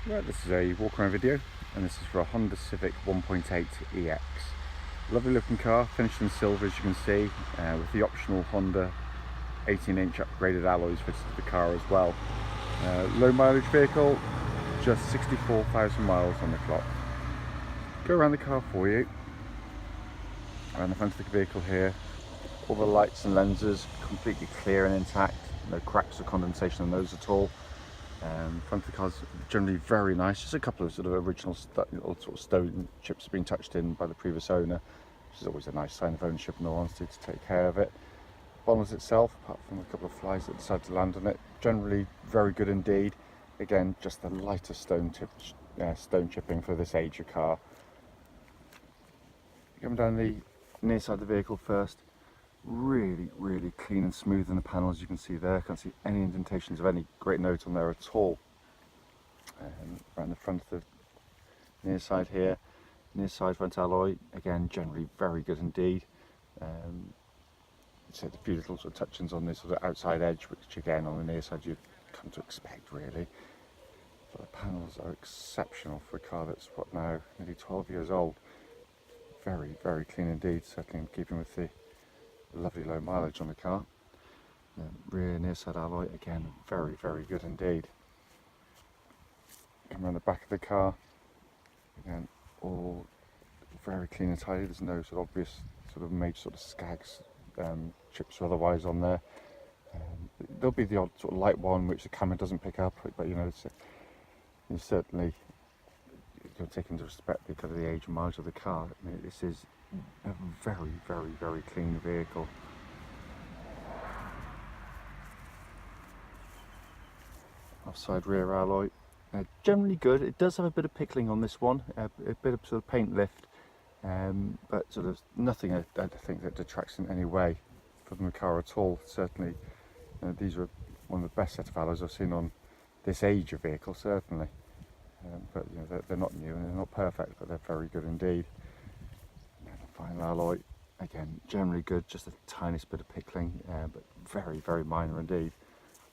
Right, this is a walk around video, and this is for a Honda Civic 1.8 EX. Lovely looking car, finished in silver as you can see, with the optional Honda 18-inch upgraded alloys fitted to the car as well. Low mileage vehicle, just 64,000 miles on the clock. Go around the car for you. Around the front of the vehicle here, all the lights and lenses completely clear and intact, no cracks or condensation on those at all. Front of the car's generally very nice, just a couple of sort of original sort of stone chips have been touched in by the previous owner, which is always a nice sign of ownership and honesty to take care of it. Bonnet itself, apart from a couple of flies that decided to land on it, generally very good indeed. Again, just the lighter stone chipping for this age of car. Coming down the near side of the vehicle first, really clean and smooth in the panels. You can see there, can't see any indentations of any great note on there at all. Around the front of the near side here, near side front alloy, again generally very good indeed. So a few little sort of touch-ins on this sort of outside edge, which again on the near side you'd come to expect really. But the panels are exceptional for a car that's what now nearly 12 years old. Very clean indeed, certainly in keeping with the lovely low mileage on the car. Rear near side alloy, again very good indeed. Come around the back of the car, again all very clean and tidy. There's no sort of obvious sort of major sort of skags, chips or otherwise on there. There'll be the odd sort of light one which the camera doesn't pick up, but you know, you certainly you'll take into respect because of the age and mileage of the car. I mean, this is a very clean vehicle. Offside rear alloy, generally good. It does have a bit of pickling on this one, a bit of sort of paint lift, but sort of nothing I think that detracts in any way from the car at all. Certainly, these are one of the best set of alloys I've seen on this age of vehicle, certainly. But you know, they're not new and they're not perfect, but they're very good indeed. And the final alloy, again generally good, just the tiniest bit of pickling, but very minor indeed.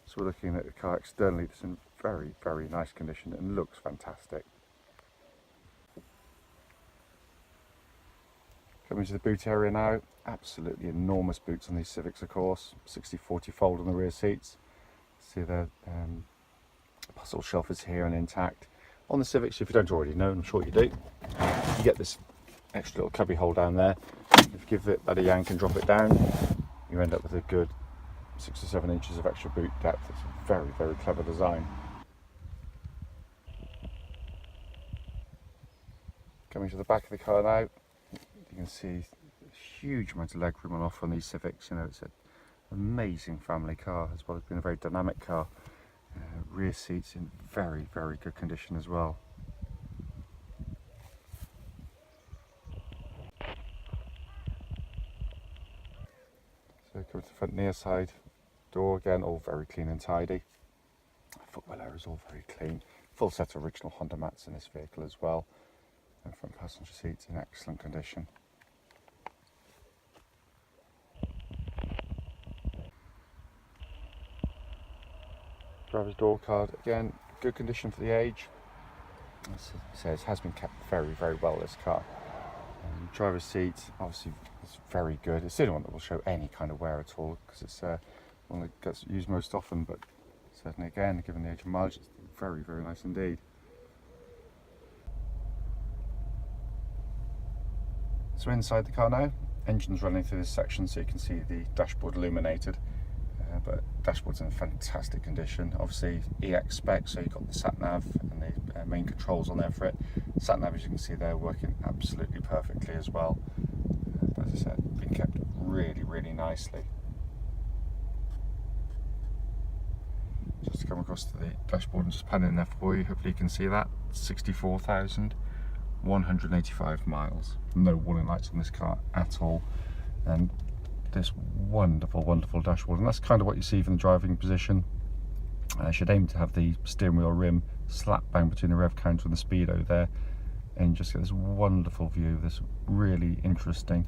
So we're looking at the car externally, it's in very nice condition and looks fantastic. Coming to the boot area now, absolutely enormous boots on these Civics of course, 60/40 fold on the rear seats. See the puzzle shelf is here and intact. On the Civics, if you don't already know, and I'm sure you do, you get this extra little cubby hole down there. If you give that a yank and drop it down, you end up with a good 6 or 7 inches of extra boot depth. It's a very clever design. Coming to the back of the car now, you can see a huge amount of legroom on offer on these Civics. You know, it's an amazing family car as well as being a very dynamic car. Rear seats in very good condition as well. So come to the front near side door, again all very clean and tidy. Footwell area is all very clean. Full set of original Honda mats in this vehicle as well. And front passenger seats in excellent condition. Driver's door card, again good condition for the age. As it says, has been kept very well, this car. Driver's seat obviously is very good. It's the only one that will show any kind of wear at all, because it's one that gets used most often, but certainly again, given the age and mileage, it's very nice indeed. So inside the car now, engine's running through this section so you can see the dashboard illuminated. But dashboard's in fantastic condition. Obviously EX spec, so you've got the sat nav and the main controls on there for it. Sat nav, as you can see there, working absolutely perfectly as well. But as I said, been kept really nicely. Just to come across to the dashboard and just pan in there for you, hopefully you can see that. 64,185 miles. No warning lights on this car at all. And this wonderful dashboard, and that's kind of what you see from the driving position. I should aim to have the steering wheel rim slap bang between the rev counter and the speedo there, and just get this wonderful view of this really interesting,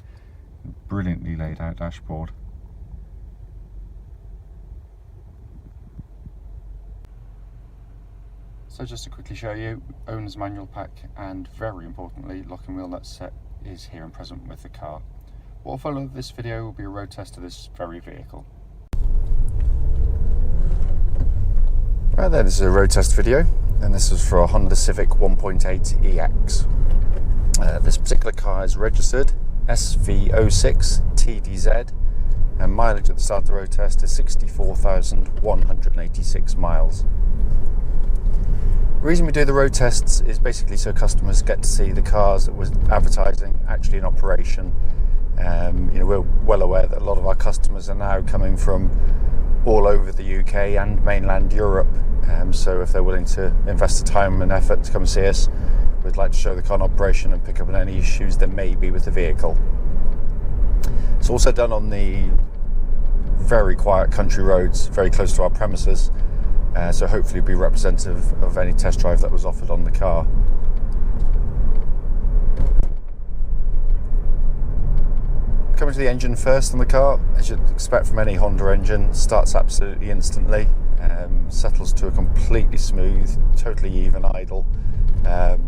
brilliantly laid out dashboard. So just to quickly show you, owner's manual pack and very importantly locking wheel nut set is here and present with the car. What will follow this video will be a road test of this very vehicle. Right then, this is a road test video and this is for a Honda Civic 1.8 EX. This particular car is registered SV06TDZ and mileage at the start of the road test is 64,186 miles. The reason we do the road tests is basically so customers get to see the cars that we're advertising actually in operation. We're well aware that a lot of our customers are now coming from all over the UK and mainland Europe, so if they're willing to invest the time and effort to come see us, we'd like to show the car in operation and pick up on any issues there may be with the vehicle. It's also done on the very quiet country roads very close to our premises, so hopefully it'll be representative of any test drive that was offered on the car. Coming to the engine first on the car, as you'd expect from any Honda engine, starts absolutely instantly, settles to a completely smooth, totally even idle. The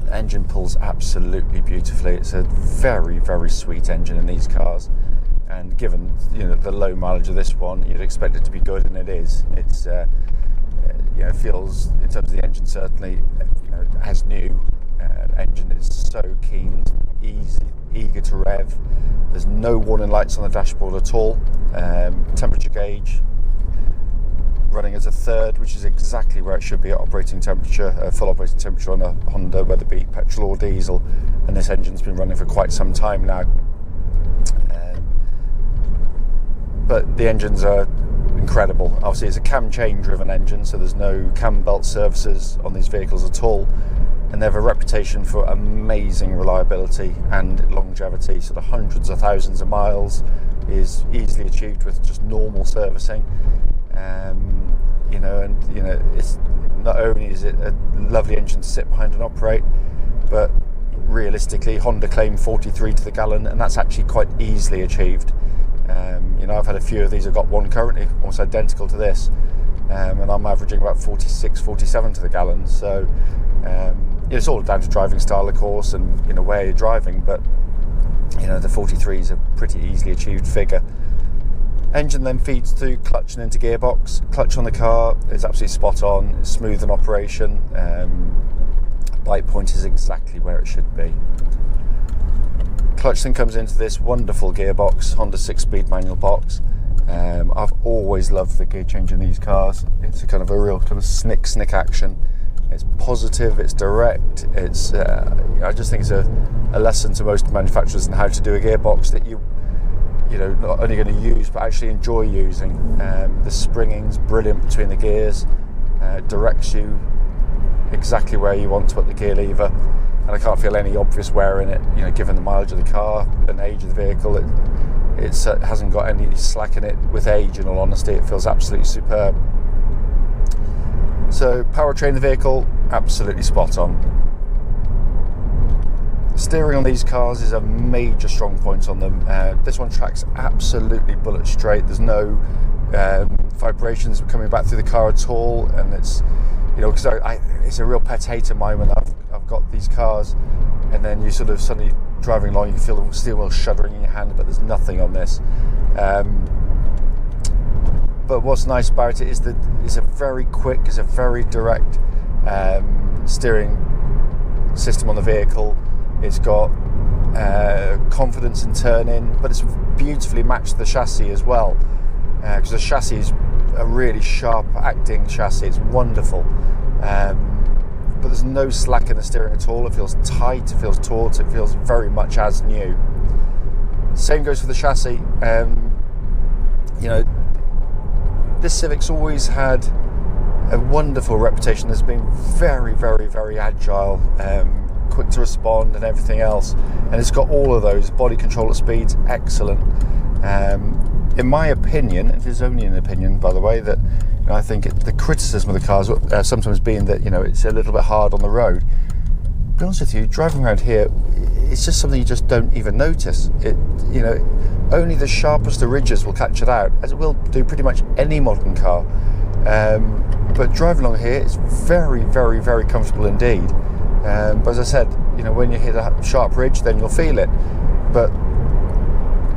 engine pulls absolutely beautifully. It's a very, very sweet engine in these cars, and given the low mileage of this one, you'd expect it to be good, and it is. It's feels, in terms of the engine, certainly as new. Engine is so keen, easy, eager to rev. There's no warning lights on the dashboard at all. Temperature gauge running as a third, which is exactly where it should be at operating temperature, full operating temperature on a Honda, whether it be petrol or diesel, and this engine's been running for quite some time now. But the engines are incredible. Obviously it's a cam chain driven engine, so there's no cam belt services on these vehicles at all, and they have a reputation for amazing reliability and longevity. So the hundreds of thousands of miles is easily achieved with just normal servicing. It's not only is it a lovely engine to sit behind and operate, but realistically Honda claim 43 to the gallon, and that's actually quite easily achieved. I've had a few of these. I've got one currently almost identical to this, and I'm averaging about 46, 47 to the gallon. So it's all down to driving style, of course, and where you're driving, but the 43 is a pretty easily achieved figure. Engine then feeds through clutch and into gearbox. Clutch on the car is absolutely spot on. It's smooth in operation. Bite point is exactly where it should be. Clutch then comes into this wonderful gearbox, Honda 6-speed manual box. I've always loved the gear change in these cars. It's a real snick action. It's positive, it's direct, it's I just think it's a lesson to most manufacturers in how to do a gearbox that you not only going to use but actually enjoy using. The springing's brilliant between the gears, directs you exactly where you want to put the gear lever, and I can't feel any obvious wear in it, given the mileage of the car and age of the vehicle. It hasn't got any slack in it with age, in all honesty. It feels absolutely superb. So powertrain of the vehicle, absolutely spot on. Steering on these cars is a major strong point on them. This one tracks absolutely bullet straight. There's no vibrations coming back through the car at all, and it's because it's a real pet hate of mine when I've got these cars, and then you suddenly driving along, you can feel the steering wheel shuddering in your hand, but there's nothing on this. But what's nice about it is that it's a very quick, it's a very direct steering system on the vehicle. It's got confidence in turning, but it's beautifully matched to the chassis as well, because the chassis is a really sharp acting chassis. It's wonderful, but there's no slack in the steering at all. It feels tight, it feels taut, it feels very much as new. Same goes for the chassis. This Civic's always had a wonderful reputation as being very, very, very agile, quick to respond and everything else, and it's got all of those. Body control at speeds, excellent. In my opinion, it is only an opinion, by the way, that I think the criticism of the cars sometimes being that it's a little bit hard on the road. To be honest with you, driving around here, it's just something you just don't even notice. Only the sharpest of ridges will catch it out, as it will do pretty much any modern car. But but driving along here, it's very, very, very comfortable indeed. But as I said, you know, when you hit a sharp ridge, then you'll feel it. But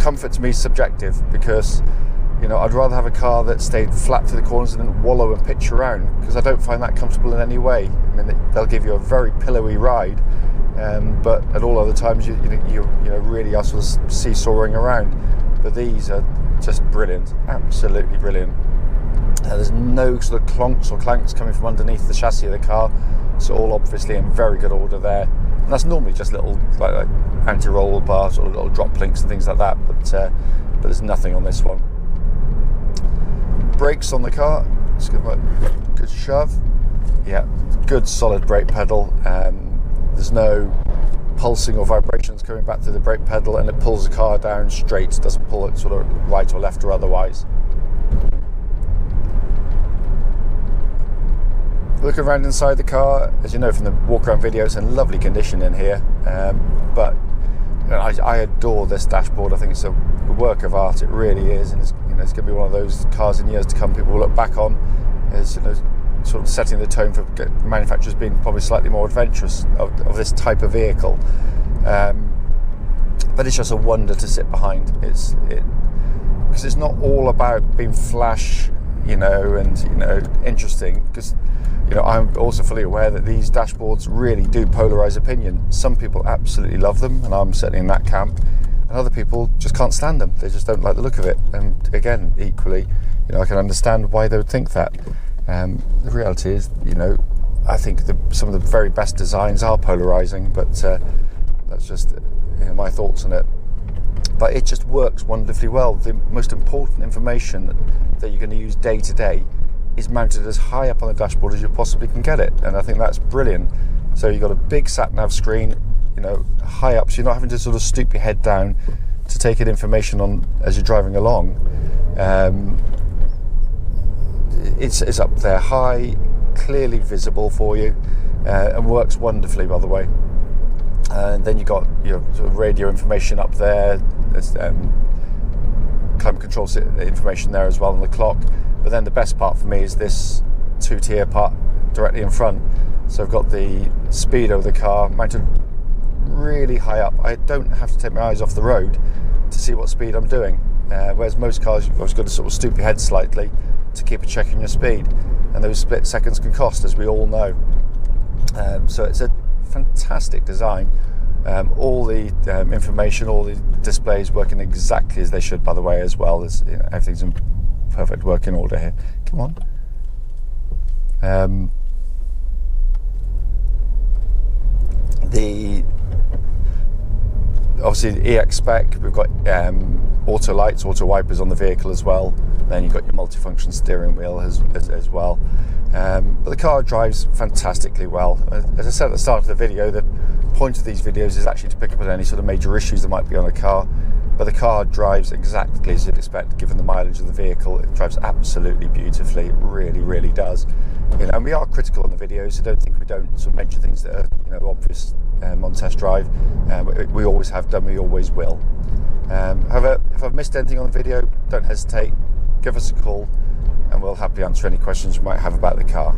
comfort to me is subjective, because, you know, I'd rather have a car that stayed flat to the corners and didn't wallow and pitch around, because I don't find that comfortable in any way. I mean, they'll give you a very pillowy ride, but at all other times you really are sort of seesawing around. But these are just brilliant, absolutely brilliant. There's no sort of clonks or clanks coming from underneath the chassis of the car. It's all obviously in very good order there. And that's normally just little like anti-roll bars or little drop links and things like that. But there's nothing on this one. Brakes on the car. Just give them a good shove. Yeah, good solid brake pedal. There's no pulsing or vibrations coming back through the brake pedal, and it pulls the car down straight. It doesn't pull it sort of right or left or otherwise. Looking around inside the car, as you know from the walk around video, it's in lovely condition in here. But you know, I adore this dashboard. I think it's a work of art. It really is, and it's going to be one of those cars in years to come people will look back on as, you know, sort of setting the tone for manufacturers being probably slightly more adventurous of this type of vehicle. But it's just a wonder to sit behind. Because it's not all about being flash, you know, and, you know, interesting. Because, you know, I'm also fully aware that these dashboards really do polarize opinion. Some people absolutely love them, and I'm certainly in that camp. And other people just can't stand them. They just don't like the look of it. And again, equally, you know, I can understand why they would think that. The reality is, you know, I think some of the very best designs are polarizing, but that's just, you know, my thoughts on it. But it just works wonderfully well. The most important information that you're going to use day to day is mounted as high up on the dashboard as you possibly can get it, and I think that's brilliant. So you've got a big sat-nav screen, you know, high up, so you're not having to sort of stoop your head down to take in information on as you're driving along. It's up there high, clearly visible for you, and works wonderfully, by the way. And then you've got your sort of radio information up there. There's climate control information there as well on the clock. But then the best part for me is this two-tier part directly in front. So I've got the speedo of the car mounted really high up. I don't have to take my eyes off the road to see what speed I'm doing. Whereas most cars, you've always got to sort of stoop your head slightly to keep a check on your speed, and those split seconds can cost, as we all know. So it's a fantastic design. All the information, all the displays working exactly as they should, by the way, as well. There's, you know, everything's in perfect working order here. Come on. Obviously the EX spec, we've got auto lights, auto wipers on the vehicle as well. Then you've got your multifunction steering wheel as well. But the car drives fantastically well. As I said at the start of the video, the point of these videos is actually to pick up on any sort of major issues that might be on a car. But the car drives exactly as you'd expect, given the mileage of the vehicle. It drives absolutely beautifully. It really, really does. You know, and we are critical on the videos, so don't think we don't sort of mention things that are, you know, obvious on test drive. We always have done, we always will. However, if I've missed anything on the video, don't hesitate, give us a call, and we'll happily answer any questions you might have about the car.